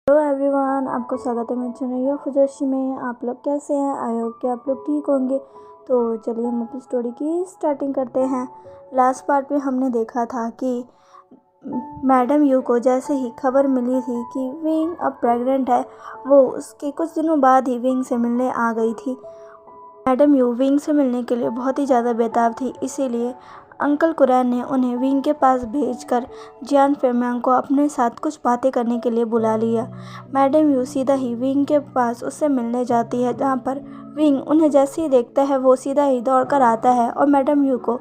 Hello everyone, आपको स्वागत है मेरे चैनल यो फुजोशी में। आप लोग कैसे हैं? आई होप कि आप लोग ठीक होंगे। तो चलिए हम अपनी स्टोरी की स्टार्टिंग करते हैं। लास्ट पार्ट में हमने देखा था कि मैडम यू को जैसे ही खबर मिली थी कि विंग अब प्रेग्नेंट है, वो उसके कुछ दिनों बाद ही विंग से मिलने आ गई थी। मैडम यू विंग से मिलने के लिए बहुत ही ज़्यादा बेताब थी, इसीलिए अंकल कुरैन ने उन्हें विंग के पास भेजकर जियान फेरमैंग को अपने साथ कुछ बातें करने के लिए बुला लिया। मैडम यू सीधा ही विंग के पास उससे मिलने जाती है, जहाँ पर विंग उन्हें जैसे ही देखता है वो सीधा ही दौड़कर आता है और मैडम यू को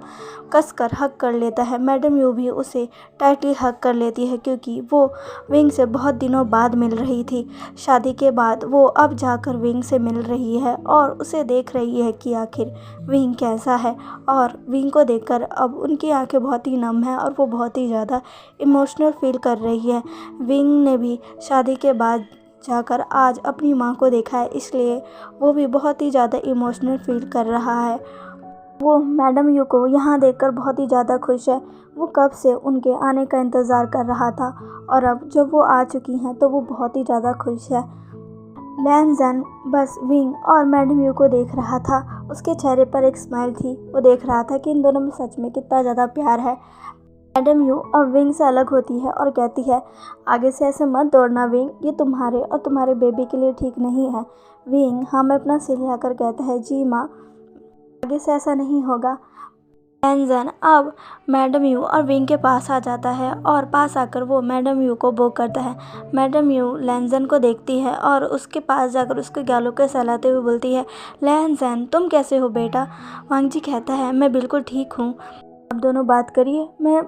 कसकर हक कर लेता है। मैडम यू भी उसे टाइटली हक कर लेती है, क्योंकि वो विंग से बहुत दिनों बाद मिल रही थी। शादी के बाद वो अब जाकर विंग से मिल रही है और उसे देख रही है कि आखिर विंग कैसा है। और विंग को देखकर अब उनकी आंखें बहुत ही नम हैं और वो बहुत ही ज़्यादा इमोशनल फील कर रही है। विंग ने भी शादी के बाद जाकर आज अपनी माँ को देखा है, इसलिए वो भी बहुत ही ज़्यादा इमोशनल फील कर रहा है। वो मैडम यू को यहाँ देखकर बहुत ही ज़्यादा खुश है। वो कब से उनके आने का इंतज़ार कर रहा था और अब जब वो आ चुकी हैं तो वो बहुत ही ज़्यादा खुश है। लैन ज़ेन बस विंग और मैडम यू को देख रहा था। उसके चेहरे पर एक स्माइल थी। वो देख रहा था कि इन दोनों में सच में कितना ज़्यादा प्यार है। मैडम यू अब विंग से अलग होती है और कहती है, आगे से ऐसे मत दौड़ना विंग, ये तुम्हारे और तुम्हारे बेबी के लिए ठीक नहीं है। विंग हाँ में अपना सिर हिलाकर कहता है, जी माँ, आगे से ऐसा नहीं होगा। लैन ज़ेन अब मैडम यू और विंग के पास आ जाता है और पास आकर वो मैडम यू को बो करता है। मैडम यू लैन ज़ेन को देखती है और उसके पास जाकर उसके गालों को सहलाते हुए बोलती है, लैन ज़ेन तुम कैसे हो बेटा? वांग जी कहता है, मैं बिल्कुल ठीक हूँ, आप दोनों बात करिए, मैं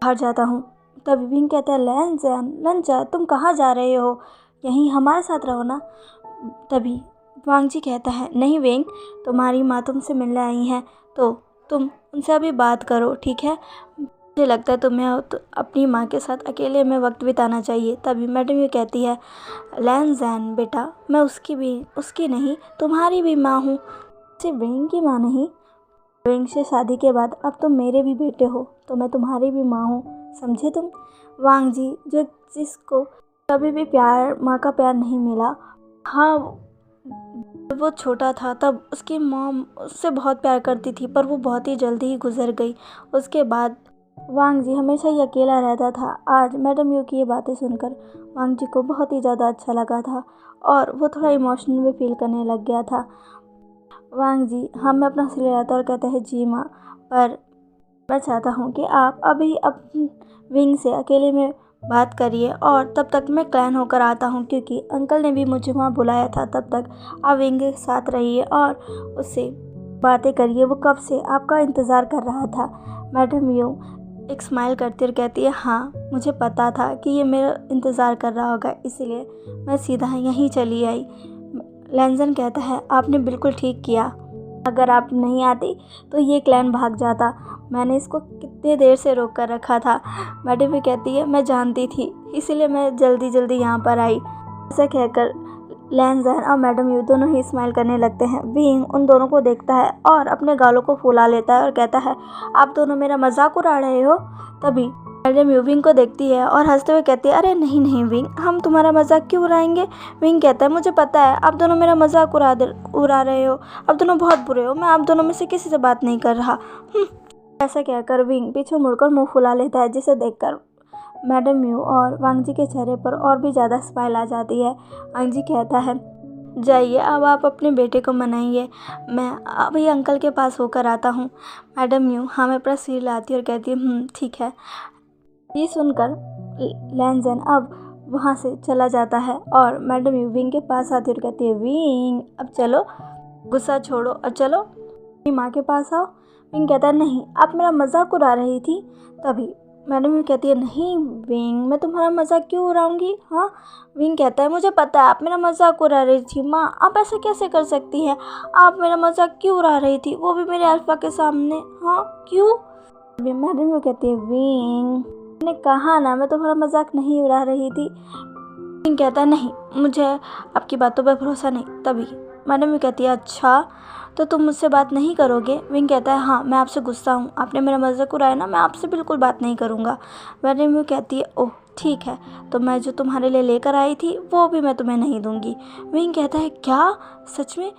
बाहर जाता हूँ। तभी विंग कहता है, लैन ज़ेन लंचा तुम कहाँ जा रहे हो? यहीं हमारे साथ रहो ना। तभी वांग जी कहता है, नहीं विंग, तुम्हारी माँ तुमसे मिलने आई हैं तो तुम उनसे अभी बात करो, ठीक है? मुझे लगता है तुम्हें तो अपनी माँ के साथ अकेले में वक्त बिताना चाहिए। तभी मैडम ये कहती है, लैन ज़ेन बेटा, मैं उसकी नहीं तुम्हारी भी माँ हूँ, सिर्फ विंग की माँ नहीं। विंग से शादी के बाद अब तुम मेरे भी बेटे हो, तो मैं तुम्हारी भी माँ हूँ, समझे तुम? वांग जी जो जिसको कभी भी माँ का प्यार नहीं मिला, हाँ, जब वो छोटा था तब उसकी मॉम उससे बहुत प्यार करती थी, पर वो बहुत ही जल्दी ही गुजर गई। उसके बाद वांग जी हमेशा ही अकेला रहता था। आज मैडम यू की ये बातें सुनकर वांग जी को बहुत ही ज़्यादा अच्छा लगा था और वो थोड़ा इमोशनल भी फील करने लग गया था। वांग जी हमें अपना सिर हिलाता और कहता है, जी माँ, पर मैं चाहता हूँ कि आप अभी अपनी विंग से अकेले में बात करिए और तब तक मैं क्लैन होकर आता हूँ, क्योंकि अंकल ने भी मुझे वहाँ बुलाया था। तब तक आप विंग के साथ रहिए और उससे बातें करिए, वो कब से आपका इंतज़ार कर रहा था। मैडम यू एक स्माइल करती और कहती है, हाँ, मुझे पता था कि ये मेरा इंतज़ार कर रहा होगा, इसीलिए मैं सीधा यहीं चली आई। लैन ज़ेन कहता है, आपने बिल्कुल ठीक किया, अगर आप नहीं आती तो ये क्लैन भाग जाता, मैंने इसको कितने देर से रोक कर रखा था। मैडम भी कहती है, मैं जानती थी, इसीलिए मैं जल्दी जल्दी यहाँ पर आई। ऐसा कहकर लैन ज़ेन और मैडम यू दोनों ही स्माइल करने लगते हैं। विंग उन दोनों को देखता है और अपने गालों को फुला लेता है और कहता है, आप दोनों मेरा मजाक उड़ा रहे हो? तभी मैडम यू विंग को देखती है और हंसते हुए कहती है, अरे नहीं नहीं विंग, हम तुम्हारा मजाक क्यों उड़ाएंगे? विंग कहता है, मुझे पता है आप दोनों मेरा मजाक उड़ा रहे हो, आप दोनों बहुत बुरे हो, मैं आप दोनों में से किसी से बात नहीं कर रहा। ऐसा कहकर विंग पीछे मुड़कर मुंह फुला लेता है, जिसे देखकर मैडम यू और वांग जी के चेहरे पर और भी ज़्यादा स्माइल आ जाती है। वांग जी कहता है, जाइए अब आप अपने बेटे को मनाइए, मैं अभी अंकल के पास होकर आता हूँ। मैडम यू हाँ में अपना सिर लाती और कहती है, ठीक है। ये सुनकर लैन ज़ेन अब वहाँ से चला जाता है और मैडम यू विंग के पास आती और कहती है, विंग अब चलो, गुस्सा छोड़ो और चलो अपनी माँ के पास आओ। विंग कहता है, नहीं, आप मेरा मजाक उड़ा रही थी। तभी मैडम यू कहती है, नहीं विंग, मैं तुम्हारा मजाक क्यों उड़ाऊंगी? हाँ। विंग कहता है, मुझे पता है आप मेरा मजाक उड़ा रही थी माँ, आप ऐसा कैसे कर सकती हैं? आप मेरा मजाक क्यों उड़ा रही थी, वो भी मेरे अल्फा के सामने? हाँ, क्यों? मैडम यू कहती है, विंग, मैंने कहा ना, मैं तुम्हारा मजाक नहीं उड़ा रही थी। विंग कहता है, नहीं, मुझे आपकी बातों पर भरोसा नहीं। तभी मैडम यू कहती है, अच्छा तो तुम मुझसे बात नहीं करोगे? विंग कहता है, हाँ, मैं आपसे गुस्सा हूँ, आपने मेरा मजाक उड़ाया ना, मैं आपसे बिल्कुल बात नहीं करूँगा। मैडम यू कहती है, ओह ठीक है, तो मैं जो तुम्हारे लिए लेकर आई थी वो भी मैं तुम्हें नहीं दूंगी। विंग कहता है क्या, सच में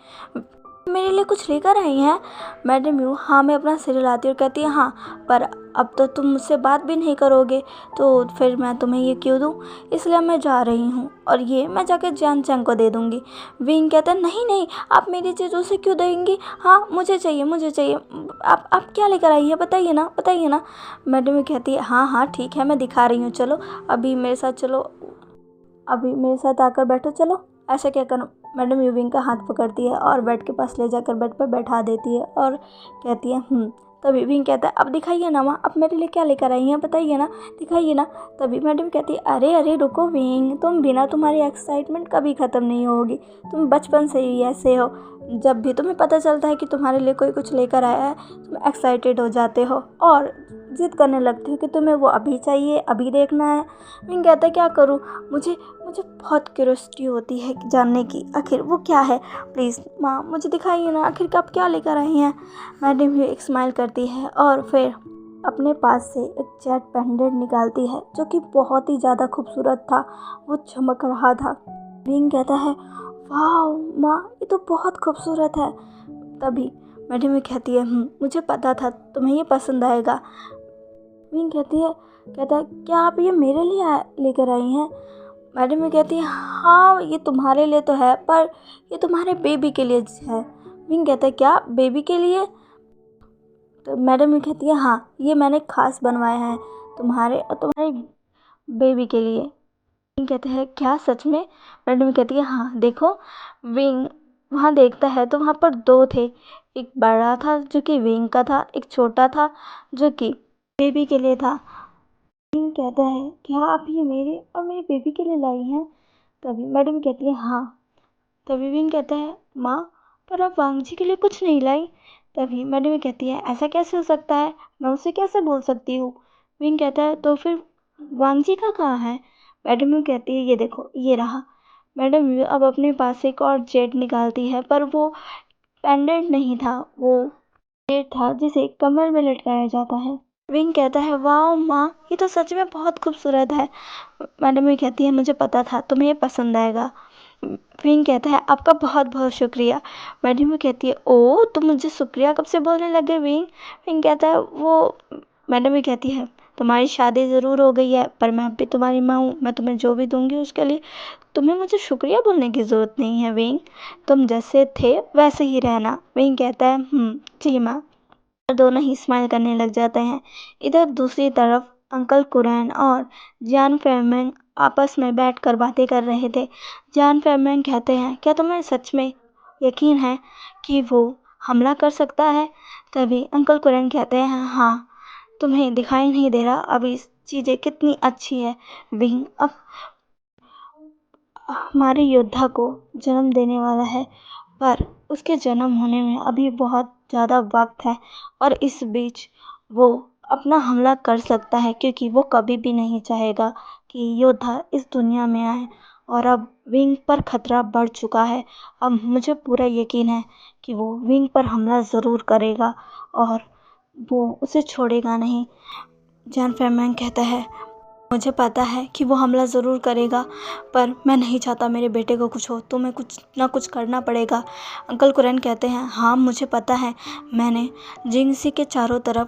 मेरे लिए कुछ लेकर आई हैं? मैडम यू हाँ में अपना सिर हिलाती और कहती है हाँ, पर अब तो तुम मुझसे बात भी नहीं करोगे, तो फिर मैं तुम्हें ये क्यों दूँ, इसलिए मैं जा रही हूँ और ये मैं जाकर जियान चैंग को दे दूँगी। विंग कहता है नहीं नहीं, आप मेरी चीज़ उसे क्यों देंगी? हाँ मुझे चाहिए, मुझे चाहिए। आप क्या लेकर आई है, बताइए ना, बताइए ना। मैडम यू कहती है हाँ हाँ ठीक है, मैं दिखा रही हूँ, चलो अभी मेरे साथ चलो, अभी मेरे साथ आकर बैठो, चलो। ऐसा क्या करूँ? मैडम यू विंग का हाथ पकड़ती है और बेड के पास ले जाकर बेड पर बैठा देती है और कहती है। तभी विंग कहता है अब दिखाइए ना माँ, अब मेरे लिए क्या लेकर आई हैं, बताइए ना, दिखाइए ना। तभी मैडम कहती है अरे अरे रुको विंग, तुम बिना तुम्हारी एक्साइटमेंट कभी ख़त्म नहीं होगी, तुम बचपन से ही ऐसे हो, जब भी तुम्हें पता चलता है कि तुम्हारे लिए कोई कुछ लेकर आया है तुम एक्साइटेड हो जाते हो और ज़िद करने लगती हो कि तुम्हें वो अभी चाहिए, अभी देखना है। विंग कहता है क्या करूँ, मुझे मुझे बहुत क्यूरियोसिटी होती है जानने की, आखिर वो क्या है, प्लीज़ माँ मुझे दिखाइए ना, आखिर आप क्या लेकर आई हैं। मैडम भी एक स्माइल करती है और फिर अपने पास से एक जेट पेंडेंट निकालती है जो कि बहुत ही ज़्यादा खूबसूरत था, वो चमक रहा था। विंग कहता है वाह माँ ये तो बहुत खूबसूरत है। तभी मैडम भी कहती है मुझे पता था तुम्हें ये पसंद आएगा। विंग कहता है क्या आप ये मेरे लिए लेकर आई हैं? मैडम भी कहती है हाँ ये तुम्हारे लिए तो है, पर ये तुम्हारे बेबी के लिए है। विंग कहता है क्या बेबी के लिए? तो मैडम भी कहती है हाँ ये मैंने खास बनवाया है तुम्हारे और तुम्हारे बेबी के लिए। विंग कहता है क्या सच में? मैडम भी कहती है हाँ देखो। विंग वहाँ देखता है तो वहाँ पर दो थे, एक बड़ा था जो कि विंग का था, एक छोटा था जो कि बेबी के लिए था। विंग कहता है क्या आप ये मेरे और मेरे बेबी के लिए लाई हैं? तभी मैडम कहती है हाँ। तभी विंग कहता है माँ पर आप वांग जी के लिए कुछ नहीं लाई। तभी मैडम कहती है ऐसा कैसे हो सकता है, मैं उसे कैसे बोल सकती हूँ। विंग कहता है तो फिर वांग जी का कहाँ है? मैडम कहती है ये देखो ये रहा। मैडम अब अपने पास से एक और जेट निकालती है, पर वो पेंडेंट नहीं था, वो जेट था जिसे कमर में लटकाया जाता है। विंग कहता है वाह माँ ये तो सच में बहुत खूबसूरत है। मैडम भी कहती है मुझे पता था तुम्हें ये पसंद आएगा। विंग कहता है आपका बहुत बहुत शुक्रिया। मैडम भी कहती है ओ तुम मुझे शुक्रिया कब से बोलने लगे विंग? विंग कहता है वो, मैडम भी कहती है तुम्हारी शादी ज़रूर हो गई है पर मैं अब भी तुम्हारी माँ हूँ, मैं तुम्हें जो भी दूंगी उसके लिए तुम्हें मुझे शुक्रिया बोलने की ज़रूरत नहीं है विंग, तुम जैसे थे वैसे ही रहना। विंग कहता है जी माँ। दोनों ही स्माइल करने लग जाते हैं। इधर दूसरी तरफ अंकल कुरैन और जियान फेरमैन आपस में बैठकर बातें कर रहे थे। जियान फेरमैन कहते हैं क्या तुम्हें सच में यकीन है कि वो हमला कर सकता है? तभी अंकल कुरैन कहते हैं हाँ, तुम्हें दिखाई नहीं दे रहा अभी चीज़ें कितनी अच्छी है विंग, अब हमारे योद्धा को जन्म देने वाला है, पर उसके जन्म होने में अभी बहुत ज़्यादा वक्त है और इस बीच वो अपना हमला कर सकता है क्योंकि वो कभी भी नहीं चाहेगा कि योद्धा इस दुनिया में आए। और अब विंग पर खतरा बढ़ चुका है, अब मुझे पूरा यकीन है कि वो विंग पर हमला ज़रूर करेगा और वो उसे छोड़ेगा नहीं। जॉन फेरमैन कहता है मुझे पता है कि वो हमला ज़रूर करेगा, पर मैं नहीं चाहता मेरे बेटे को कुछ हो, तुम्हें कुछ ना कुछ करना पड़ेगा। अंकल कुरैन कहते हैं हाँ मुझे पता है, मैंने जिंगसी के चारों तरफ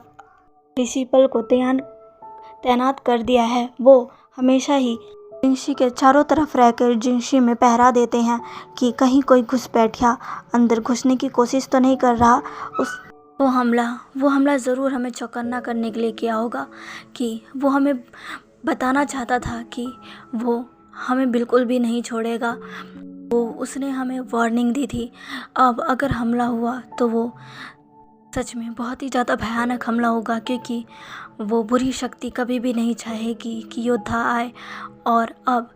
प्रिंसिपल को तैनात कर दिया है, वो हमेशा ही जिंगसी के चारों तरफ रहकर जिंगसी में पहरा देते हैं कि कहीं कोई घुसपैठ या अंदर घुसने की कोशिश तो नहीं कर रहा। वो हमला ज़रूर हमें चौकन्ना करने के लिए किया होगा, कि वो हमें बताना चाहता था कि वो हमें बिल्कुल भी नहीं छोड़ेगा। उसने हमें वार्निंग दी थी, अब अगर हमला हुआ तो वो सच में बहुत ही ज़्यादा भयानक हमला होगा, क्योंकि वो बुरी शक्ति कभी भी नहीं चाहेगी कि योद्धा आए। और अब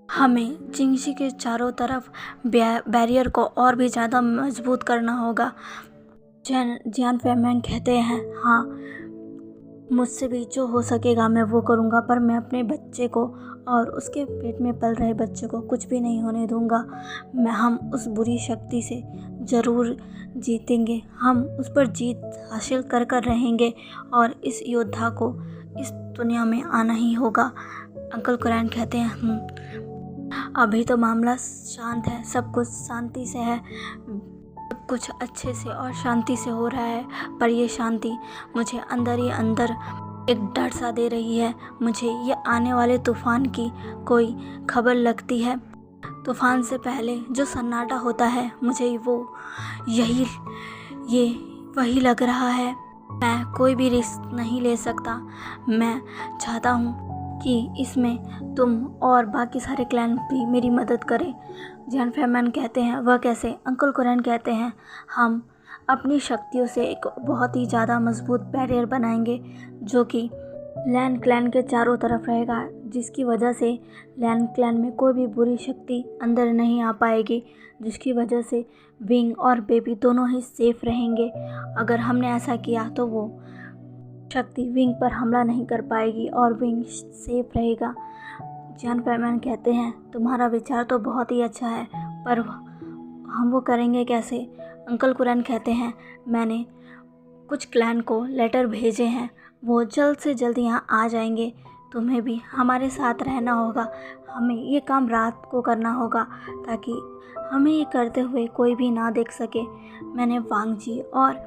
हमें जिंगसी के चारों तरफ बैरियर को और भी ज़्यादा मजबूत करना होगा। जियान फेरमैन कहते हैं हाँ मुझसे भी जो हो सकेगा मैं वो करूँगा, पर मैं अपने बच्चे को और उसके पेट में पल रहे बच्चे को कुछ भी नहीं होने दूँगा। हम उस बुरी शक्ति से ज़रूर जीतेंगे, हम उस पर जीत हासिल कर रहेंगे और इस योद्धा को इस दुनिया में आना ही होगा। अंकल कुरैन कहते हैं अभी तो मामला शांत है, सब कुछ शांति से है, सब कुछ अच्छे से और शांति से हो रहा है, पर ये शांति मुझे अंदर ही अंदर एक डर सा दे रही है। मुझे ये आने वाले तूफ़ान की कोई खबर लगती है। तूफ़ान से पहले जो सन्नाटा होता है, मुझे वो ये वही लग रहा है। मैं कोई भी रिस्क नहीं ले सकता। मैं चाहता हूँ कि इसमें तुम और बाकी सारे क्लैन भी मेरी मदद करें। जियान फैमैन कहते हैं वह कैसे? अंकल कुरैन कहते हैं हम अपनी शक्तियों से एक बहुत ही ज़्यादा मजबूत बैरियर बनाएंगे जो कि लैन क्लैन के चारों तरफ रहेगा, जिसकी वजह से लैन क्लैन में कोई भी बुरी शक्ति अंदर नहीं आ पाएगी, जिसकी वजह से विंग और बेबी दोनों ही सेफ रहेंगे। अगर हमने ऐसा किया तो वो शक्ति विंग पर हमला नहीं कर पाएगी और विंग सेफ रहेगा। जियान फैमैन कहते हैं तुम्हारा विचार तो बहुत ही अच्छा है, पर हम वो करेंगे कैसे? अंकल कुरैन कहते हैं मैंने कुछ क्लैन को लेटर भेजे हैं, वो जल्द से जल्द यहाँ आ जाएंगे। तुम्हें भी हमारे साथ रहना होगा। हमें ये काम रात को करना होगा ताकि हमें ये करते हुए कोई भी ना देख सके। मैंने वांग जी और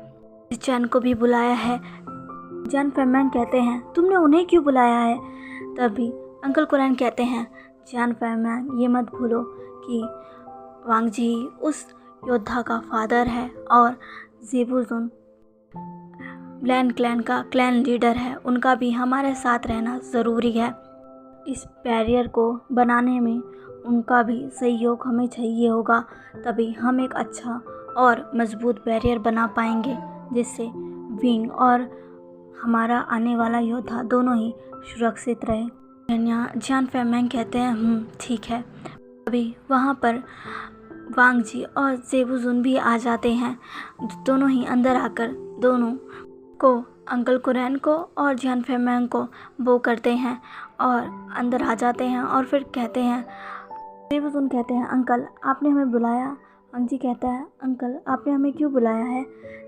चैन को भी बुलाया है। जियान फैमैन कहते हैं तुमने उन्हें क्यों बुलाया है? तभी अंकल कुरैन कहते हैं जियान फैमैन ये मत भूलो कि वांग जी उस योद्धा का फादर है और ज़ेबुज़ुन ब्लैन क्लैन का क्लैन लीडर है। उनका भी हमारे साथ रहना ज़रूरी है। इस बैरियर को बनाने में उनका भी सहयोग हमें चाहिए होगा, तभी हम एक अच्छा और मजबूत बैरियर बना पाएंगे जिससे विंग और हमारा आने वाला योद्धा दोनों ही सुरक्षित रहे। जियान फैमैन कहते हैं ठीक है। अभी वहाँ पर वांग जी और ज़ेबुज़ुन भी आ जाते हैं। दोनों ही अंदर आकर दोनों को अंकल कुरैन को और जियान फैमैन को वो करते हैं और अंदर आ जाते हैं और फिर कहते हैं ज़ेबुज़ुन कहते हैं अंकल आपने हमें बुलाया? वांग जी कहता है अंकल आपने हमें क्यों बुलाया है?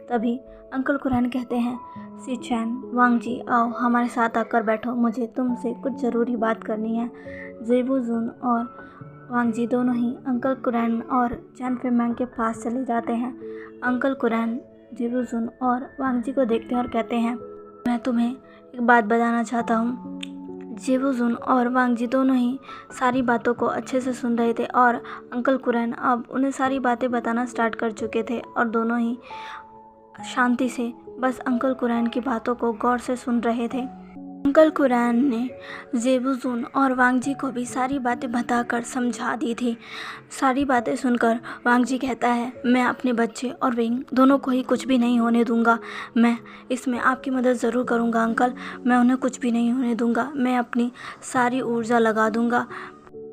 तभी अंकल कुरैन कहते हैं सिचैन वांग जी आओ हमारे साथ आकर बैठो, मुझे तुमसे कुछ ज़रूरी बात करनी है। ज़ेबुज़ुन और वांग जी दोनों ही अंकल कुरैन और जियान फैमैन के पास चले जाते हैं। अंकल कुरैन ज़ेबुज़ुन और वांग जी को देखते हैं और कहते हैं मैं तुम्हें एक बात बताना चाहता हूँ। ज़ेबुज़ुन और वांग जी दोनों ही सारी बातों को अच्छे से सुन रहे थे और अंकल कुरैन अब उन्हें सारी बातें बताना स्टार्ट कर चुके थे और दोनों ही शांति से बस अंकल कुरैन की बातों को गौर से सुन रहे थे। अंकल कुरैन ने ज़ेबुज़ुन और वांग जी को भी सारी बातें बताकर समझा दी थी। सारी बातें सुनकर वांग जी कहता है मैं अपने बच्चे और विंग दोनों को ही कुछ भी नहीं होने दूंगा। मैं इसमें आपकी मदद ज़रूर करूंगा अंकल, मैं उन्हें कुछ भी नहीं होने दूंगा। मैं अपनी सारी ऊर्जा लगा दूंगा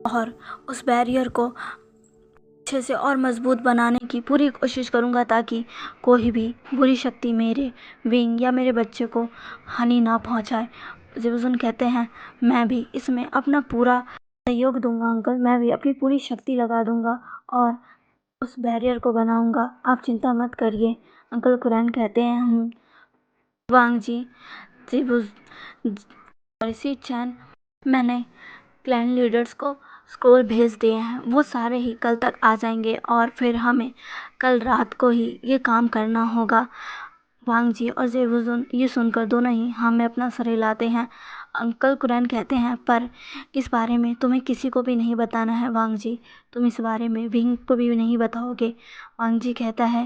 और उस बैरियर को अच्छे से और मजबूत बनाने की पूरी कोशिश करूंगा ताकि कोई भी बुरी शक्ति मेरे विंग या मेरे बच्चे को हानि ना पहुंचाए। ज़ेबुज़ुन कहते हैं मैं भी इसमें अपना पूरा सहयोग दूंगा अंकल, मैं भी अपनी पूरी शक्ति लगा दूंगा और उस बैरियर को बनाऊंगा, आप चिंता मत करिए। अंकल कुरैन कहते हैं वांग जी सिचैन मैंने क्लैन लीडर्स को स्क्रोल भेज दिए हैं, वो सारे ही कल तक आ जाएंगे और फिर हमें कल रात को ही ये काम करना होगा। वांग जी और ज़ेबुज़ुन ये सुनकर दोनों ही हमें अपना सर हिलाते हैं। अंकल कुरैन कहते हैं पर इस बारे में तुम्हें किसी को भी नहीं बताना है वांग जी, तुम इस बारे में विंग को भी नहीं बताओगे? वांग जी कहता है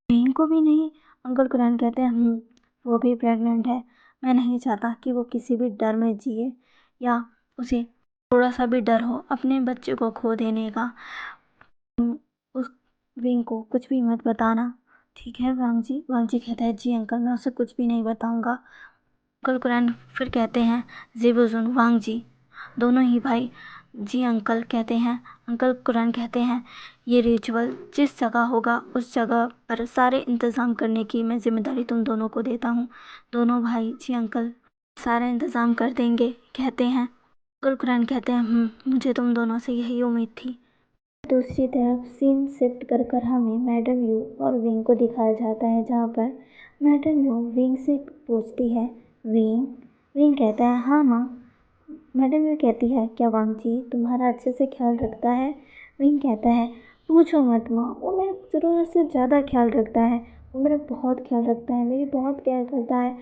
विंग को भी नहीं? अंकल कुरैन कहते हैं वो भी प्रेग्नेंट है, मैं नहीं चाहता कि वो किसी भी डर में जिए या उसे थोड़ा सा भी डर हो अपने बच्चे को खो देने का। उस विंग को कुछ भी मत बताना, ठीक है वांग जी? वांग जी कहता है जी अंकल, मैं उसे कुछ भी नहीं बताऊंगा। अंकल कुरैन फिर कहते हैं ज़ेबुज़ुन वांग जी दोनों ही भाई जी अंकल कहते हैं। अंकल कुरैन कहते हैं ये रिचुअल जिस जगह होगा उस जगह पर सारे इंतज़ाम करने की मैं जिम्मेदारी तुम दोनों को देता हूँ। दोनों भाई जी अंकल सारे इंतज़ाम कर देंगे कहते हैं। अंकल कुरैन कहते हैं मुझे तुम दोनों से यही उम्मीद थी। दूसरी तरफ सीन शिफ्ट कर कर हमें मैडम यू और विंग को दिखाया जाता है, जहाँ पर मैडम यू विंग से पूछती है विंग कहता है हाँ माँ मैडम ये कहती है, क्या वांगजी तुम्हारा अच्छे से ख्याल रखता है? विंग कहता है, पूछो मत माँ, वो मेरा ज़रूरत से ज़्यादा ख्याल रखता है। वो मेरा बहुत ख्याल रखता है, मेरी बहुत केयर करता है।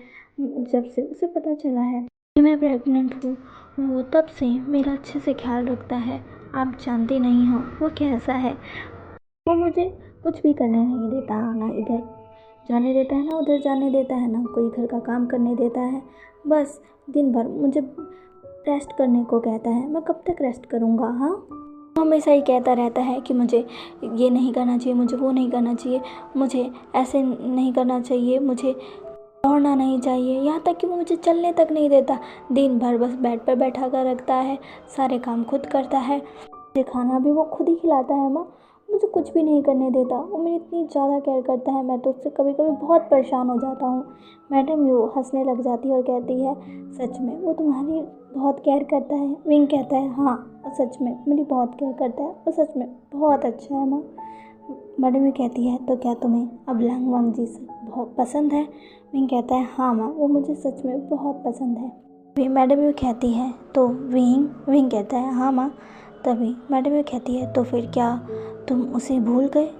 जब से उसे पता चला है कि मैं प्रेग्नेंट हूँ, वो तब से मेरा अच्छे से ख्याल रखता है। आप जानती नहीं हो वो कैसा है। वो मुझे कुछ भी करने नहीं देता, ना इधर जाने देता है, ना उधर जाने देता है, ना कोई घर का काम करने देता है। बस दिन भर मुझे रेस्ट करने को कहता है। मैं कब तक रेस्ट करूँगा? हाँ, वो हमेशा ही कहता रहता है कि मुझे ये नहीं करना चाहिए, मुझे वो नहीं करना चाहिए, मुझे ऐसे नहीं करना चाहिए, मुझे दौड़ना नहीं चाहिए। यहाँ तक कि वो मुझे चलने तक नहीं देता। दिन भर बस बेड पर बैठा कर रखता है, सारे काम खुद करता है, मुझे खाना भी वो खुद ही खिलाता है। माँ, मुझे कुछ भी नहीं करने देता। वो मेरी इतनी ज़्यादा केयर करता है, मैं तो उससे कभी कभी बहुत परेशान हो जाता हूँ। मैडम यू हंसने लग जाती है और कहती है, सच में वो तुम्हारी बहुत केयर करता है? विंग कहता है, हाँ वो सच में मेरी बहुत केयर करता है, वो सच में बहुत अच्छा है माँ। मैडम यू कहती है, तो क्या तुम्हें अब लैंग वांगजी से बहुत पसंद है? विंग कहता है, हाँ माँ, वो मुझे सच में बहुत पसंद है। फिर मैडम यू कहती है, तो विंग विंग कहता है, हाँ माँ। तभी मैडम यू कहती है, तो फिर क्या तुम उसे भूल गए?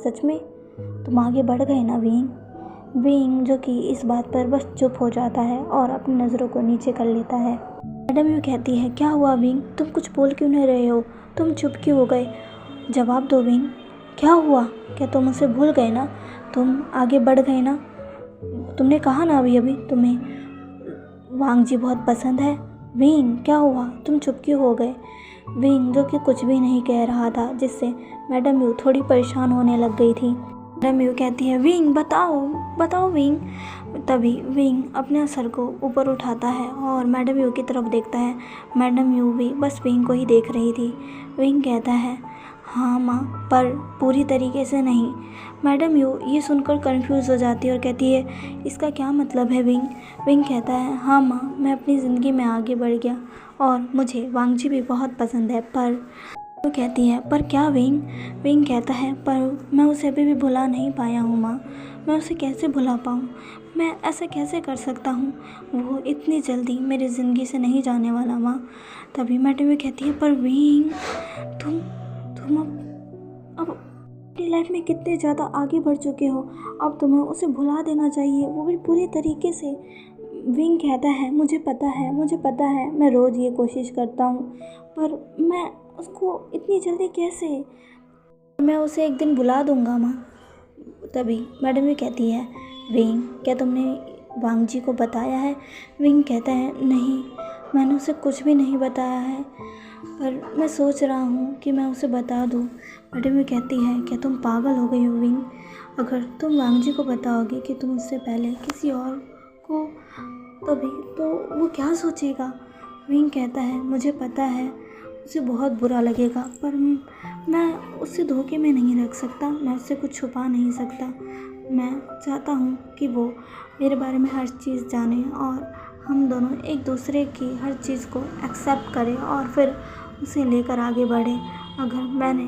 सच में तुम आगे बढ़ गए ना विंग? विंग जो कि इस बात पर बस चुप हो जाता है और अपनी नज़रों को नीचे कर लेता है। मैडम यू कहती है, क्या हुआ विंग? तुम कुछ बोल क्यों नहीं रहे हो? तुम चुप क्यों हो गए? जवाब दो विंग, क्या हुआ? क्या तुम उसे भूल गए ना? तुम आगे बढ़ गए ना? तुमने कहा ना अभी अभी तुम्हें वांगजी बहुत पसंद है। विंग क्या हुआ? तुम चुप क्यों हो गए? विंग जो कि कुछ भी नहीं कह रहा था, जिससे मैडम यू थोड़ी परेशान होने लग गई थी। मैडम यू कहती है, विंग बताओ बताओ विंग। तभी विंग अपने सर को ऊपर उठाता है और मैडम यू की तरफ देखता है। मैडम यू भी बस विंग को ही देख रही थी। विंग कहता है, हाँ माँ, पर पूरी तरीके से नहीं। मैडम यू ये सुनकर कंफ्यूज हो जाती है और कहती है, इसका क्या मतलब है विंग? विंग कहता है, हाँ माँ, मैं अपनी ज़िंदगी में आगे बढ़ गया और मुझे वांगजी भी बहुत पसंद है। पर वो कहती है, पर क्या विंग? विंग कहता है, पर मैं उसे अभी भी भुला नहीं पाया हूँ माँ। मैं उसे कैसे भुला पाऊँ? मैं ऐसा कैसे कर सकता हूँ? वो इतनी जल्दी मेरी ज़िंदगी से नहीं जाने वाला माँ। तभी मैडम ये कहती है, पर विंग तुम अब अपनी लाइफ में कितने ज़्यादा आगे बढ़ चुके हो, अब तुम्हें उसे भुला देना चाहिए, वो भी पूरी तरीके से। विंग कहता है, मुझे पता है, मुझे पता है, मैं रोज़ ये कोशिश करता हूँ, पर मैं उसको इतनी जल्दी कैसे? मैं उसे एक दिन बुला दूंगा माँ। तभी मैडम भी कहती है, विंग क्या तुमने वांगजी को बताया है? विंग कहता है, नहीं, मैंने उसे कुछ भी नहीं बताया है, पर मैं सोच रहा हूँ कि मैं उसे बता दूँ। मैडम भी कहती है, क्या तुम पागल हो गई हो विंग? अगर तुम वांगजी को बताओगे कि तुम उससे पहले किसी और को, तभी तो वो क्या सोचेगा? विंग कहता है, मुझे पता है उसे बहुत बुरा लगेगा, पर मैं उससे धोखे में नहीं रख सकता, मैं उससे कुछ छुपा नहीं सकता। मैं चाहता हूँ कि वो मेरे बारे में हर चीज़ जाने और हम दोनों एक दूसरे की हर चीज़ को एक्सेप्ट करें और फिर उसे लेकर आगे बढ़े। अगर मैंने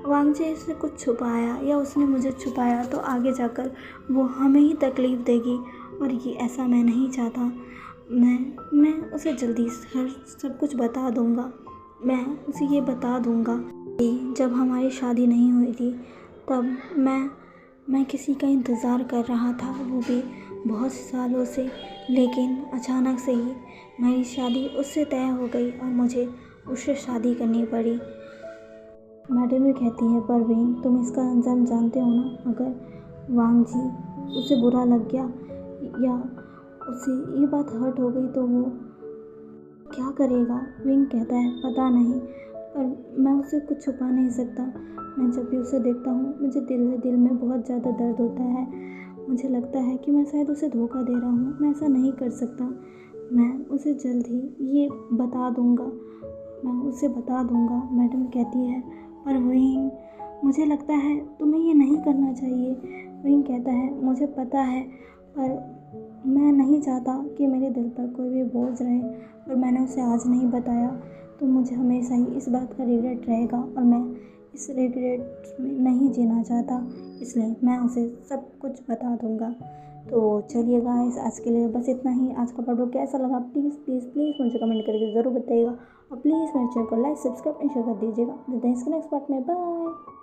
वांगजी से कुछ छुपाया या उसने मुझे छुपाया तो आगे जाकर वो हमें ही तकलीफ़ देगी और ये ऐसा मैं नहीं चाहता। मैं उसे जल्दी हर सब कुछ बता दूँगा। मैं उसे ये बता दूँगा कि जब हमारी शादी नहीं हुई थी तब मैं किसी का इंतज़ार कर रहा था, वो भी बहुत सालों से, लेकिन अचानक से ही मेरी शादी उससे तय हो गई और मुझे उससे शादी करनी पड़ी। मैडम भी कहती है, पर विंग तुम इसका अंजाम जानते हो ना? अगर वांगजी उसे बुरा लग गया या उसे ये बात हर्ट हो गई तो वो क्या करेगा? विंग कहता है, पता नहीं, पर मैं उससे कुछ छुपा नहीं सकता। मैं जब भी उसे देखता हूँ मुझे दिल में बहुत ज़्यादा दर्द होता है। मुझे लगता है कि मैं शायद उसे धोखा दे रहा हूँ। मैं ऐसा नहीं कर सकता। मैं उसे जल्द ही ये बता दूँगा, मैं उसे बता दूँगा। मैडम कहती है, पर विंग मुझे लगता है तुम्हें ये नहीं करना चाहिए। विंग कहता है, मुझे पता है, पर मैं नहीं चाहता कि मेरे दिल पर कोई भी बोझ रहे, और मैंने उसे आज नहीं बताया तो मुझे हमेशा ही इस बात का रिग्रेट रहेगा और मैं इस रिग्रेट में नहीं जीना चाहता, इसलिए मैं उसे सब कुछ बता दूँगा। तो चलिए गाइस, आज के लिए बस इतना ही। आज का वीडियो कैसा लगा प्लीज़ प्लीज़ प्लीज़ मुझे कमेंट करके ज़रूर बताइएगा, और प्लीज़ मेरे चैनल को लाइक सब्सक्राइब एंड शेयर कर दीजिएगा। मिलते हैं इसके नेक्स्ट पार्ट में, बाय।